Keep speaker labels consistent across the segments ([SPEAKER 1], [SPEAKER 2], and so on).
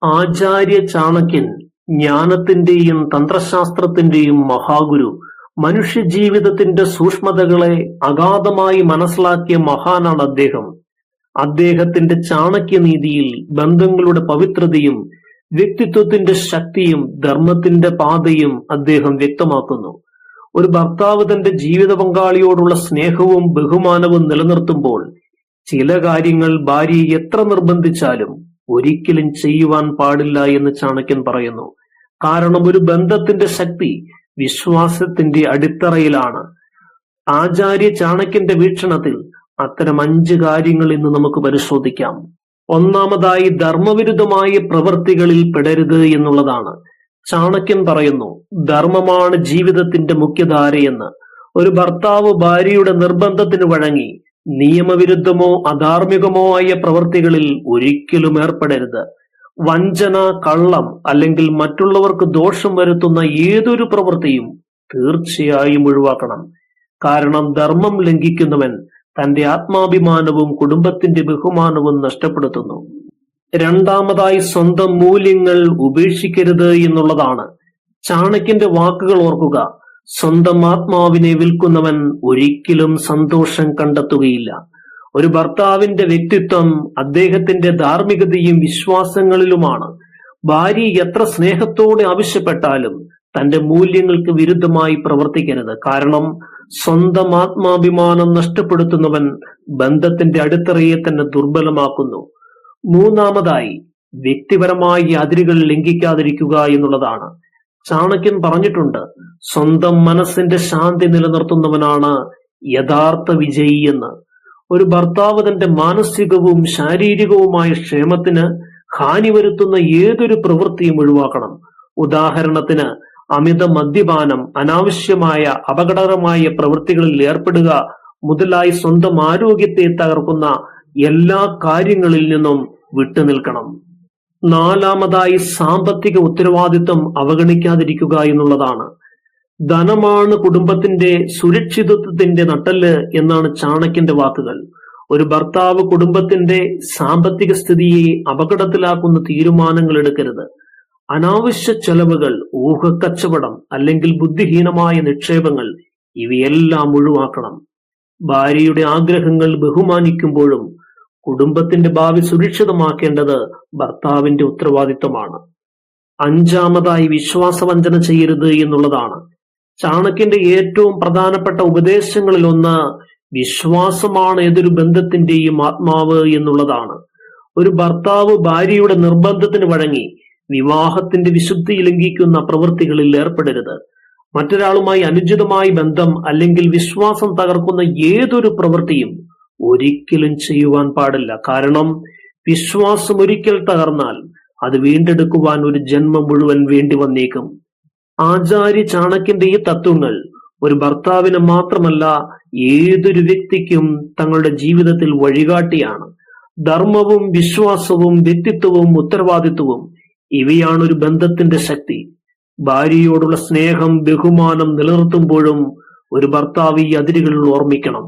[SPEAKER 1] ആചാര്യ ചാണക്യൻ ജ്ഞാനത്തിന്റെയും തന്ത്രശാസ്ത്രത്തിന്റെയും മഹാഗുരു, മനുഷ്യജീവിതത്തിന്റെ സൂക്ഷ്മതകളെ അഗാധമായി മനസ്സിലാക്കിയ മഹാനാണ് അദ്ദേഹം. അദ്ദേഹത്തിന്റെ ചാണക്യനീതിയിൽ ബന്ധങ്ങളുടെ പവിത്രതയും വ്യക്തിത്വത്തിന്റെ ശക്തിയും ധർമ്മത്തിന്റെ പാതയും അദ്ദേഹം വ്യക്തമാക്കുന്നു. ഒരു ഭർത്താവ് തന്റെ ജീവിത പങ്കാളിയോടുള്ള സ്നേഹവും ബഹുമാനവും നിലനിർത്തുമ്പോൾ ചില കാര്യങ്ങൾ ഭാര്യയെ എത്ര നിർബന്ധിച്ചാലും ഒരിക്കലും ചെയ്യുവാൻ പാടില്ല എന്ന് ചാണക്യൻ പറയുന്നു. കാരണം ഒരു ബന്ധത്തിന്റെ ശക്തി വിശ്വാസത്തിന്റെ അടിത്തറയിലാണ്. ആചാര്യ ചാണക്യന്റെ വീക്ഷണത്തിൽ അത്തരം 5 കാര്യങ്ങൾ ഇന്ന് നമുക്ക് പരിശോധിക്കാം. ഒന്നാമതായി, ധർമ്മവിരുദ്ധമായ പ്രവൃത്തികളിൽ പെടരുത് എന്നുള്ളതാണ്. ചാണക്യൻ പറയുന്നു, ധർമ്മമാണ് ജീവിതത്തിന്റെ മുഖ്യധാരയെന്ന്. ഒരു ഭർത്താവ് ഭാര്യയുടെ നിർബന്ധത്തിന് വഴങ്ങി നിയമവിരുദ്ധമോ അധാർമികമോ ആയ പ്രവൃത്തികളിൽ ഒരിക്കലും ഏർപ്പെടരുത്. വഞ്ചന, കള്ളം അല്ലെങ്കിൽ മറ്റുള്ളവർക്ക് ദോഷം വരുത്തുന്ന ഏതൊരു പ്രവൃത്തിയും തീർച്ചയായും ഒഴിവാക്കണം. കാരണം ധർമ്മം ലംഘിക്കുന്നവൻ തന്റെ ആത്മാഭിമാനവും കുടുംബത്തിന്റെ ബഹുമാനവും നഷ്ടപ്പെടുത്തുന്നു. രണ്ടാമതായി, സ്വന്തം മൂല്യങ്ങൾ ഉപേക്ഷിക്കരുത് എന്നുള്ളതാണ്. ചാണക്യന്റെ വാക്കുകൾ ഓർക്കുക. സ്വന്തം ആത്മാവിനെ വിൽക്കുന്നവൻ ഒരിക്കലും സന്തോഷം കണ്ടെത്തുകയില്ല. ഒരു ഭർത്താവിന്റെ വ്യക്തിത്വം അദ്ദേഹത്തിന്റെ ധാർമ്മികതയും വിശ്വാസങ്ങളിലുമാണ്. ഭാര്യ എത്ര സ്നേഹത്തോടെ ആവശ്യപ്പെട്ടാലും തന്റെ മൂല്യങ്ങൾക്ക് വിരുദ്ധമായി പ്രവർത്തിക്കരുത്. കാരണം സ്വന്തം ആത്മാഭിമാനം നഷ്ടപ്പെടുത്തുന്നവൻ ബന്ധത്തിന്റെ അടിത്തറയെ തന്നെ ദുർബലമാക്കുന്നു. മൂന്നാമതായി, വ്യക്തിപരമായി അതിരുകൾ ലംഘിക്കാതിരിക്കുക എന്നുള്ളതാണ്. ചാണക്യൻ പറഞ്ഞിട്ടുണ്ട്, സ്വന്തം മനസ്സിന്റെ ശാന്തി നിലനിർത്തുന്നവനാണ് യഥാർത്ഥ വിജയി എന്ന്. ഒരു ഭർത്താവ് തന്റെ മാനസികവും ശാരീരികവുമായ ക്ഷേമത്തിന് ഹാനി വരുത്തുന്ന ഏതൊരു പ്രവൃത്തിയും ഒഴിവാക്കണം. ഉദാഹരണത്തിന് അമിത മദ്യപാനം, അനാവശ്യമായ അപകടകരമായ പ്രവൃത്തികളിൽ ഏർപ്പെടുക മുതലായി സ്വന്തം ആരോഗ്യത്തെ തകർക്കുന്ന എല്ലാ കാര്യങ്ങളിൽ നിന്നും വിട്ടുനിൽക്കണം. നാലാമതായി, സാമ്പത്തിക ഉത്തരവാദിത്വം അവഗണിക്കാതിരിക്കുക എന്നുള്ളതാണ്. ധനമാണ് കുടുംബത്തിന്റെ സുരക്ഷിതത്വത്തിന്റെ നട്ടെല്ല് എന്നാണ് ചാണക്യന്റെ വാക്കുകൾ. ഒരു ഭർത്താവ് കുടുംബത്തിന്റെ സാമ്പത്തിക സ്ഥിതിയെ അപകടത്തിലാക്കുന്ന തീരുമാനങ്ങൾ എടുക്കരുത്. അനാവശ്യ ചെലവുകൾ, ഊഹക്കച്ചവടം അല്ലെങ്കിൽ ബുദ്ധിഹീനമായ നിക്ഷേപങ്ങൾ ഇവയെല്ലാം ഒഴിവാക്കണം. ഭാര്യയുടെ ആഗ്രഹങ്ങൾ ബഹുമാനിക്കുമ്പോഴും കുടുംബത്തിന്റെ ഭാവി സുരക്ഷിതമാക്കേണ്ടത് ഭർത്താവിന്റെ ഉത്തരവാദിത്വമാണ്. അഞ്ചാമതായി, വിശ്വാസവഞ്ചന ചെയ്യരുത് എന്നുള്ളതാണ്. ചാണക്യന്റെ ഏറ്റവും പ്രധാനപ്പെട്ട ഉപദേശങ്ങളിൽ ഒന്ന് വിശ്വാസമാണ് ഏതൊരു ബന്ധത്തിന്റെയും ആത്മാവ് എന്നുള്ളതാണ്. ഒരു ഭർത്താവ് ഭാര്യയുടെ നിർബന്ധത്തിന് വഴങ്ങി വിവാഹത്തിന്റെ വിശുദ്ധി ലംഘിക്കുന്ന പ്രവൃത്തികളിൽ ഏർപ്പെടരുത്. മറ്റൊരാളുമായി അനുചിതമായ ബന്ധം അല്ലെങ്കിൽ വിശ്വാസം തകർക്കുന്ന ഏതൊരു പ്രവൃത്തിയും ഒരിക്കലും ചെയ്യുവാൻ പാടില്ല. കാരണം വിശ്വാസം ഒരിക്കൽ തകർന്നാൽ അത് വീണ്ടെടുക്കുവാൻ ഒരു ജന്മം മുഴുവൻ വേണ്ടി വന്നേക്കും. ആചാര്യ ചാണക്യന്റെ ഈ തത്വങ്ങൾ ഒരു ഭർത്താവിന് മാത്രമല്ല ഏതൊരു വ്യക്തിക്കും തങ്ങളുടെ ജീവിതത്തിൽ വഴികാട്ടിയാണ്. ധർമ്മവും വിശ്വാസവും വ്യക്തിത്വവും ഉത്തരവാദിത്വവും ഇവയാണ് ഒരു ബന്ധത്തിന്റെ ശക്തി. ഭാര്യയോടുള്ള സ്നേഹം, ബഹുമാനം നിലനിർത്തുമ്പോഴും ഒരു ഭർത്താവ് ഈ അതിരുകൾ ഓർമ്മിക്കണം.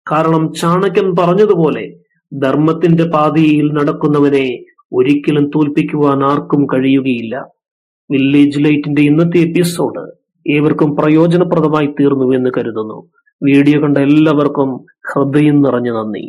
[SPEAKER 1] കാരണം ചാണക്യൻ പറഞ്ഞതുപോലെ ധർമ്മത്തിന്റെ പാതയിൽ നടക്കുന്നവനെ ഒരിക്കലും തോൽപ്പിക്കുവാൻ ആർക്കും കഴിയുകയില്ല. വില്ലേജ് ലൈറ്റിന്റെ ഇന്നത്തെ എപ്പിസോഡ് ഏവർക്കും പ്രയോജനപ്രദമായി തീർന്നു എന്ന് കരുതുന്നു. വീഡിയോ കണ്ട എല്ലാവർക്കും ഹൃദയം നിറഞ്ഞ നന്ദി.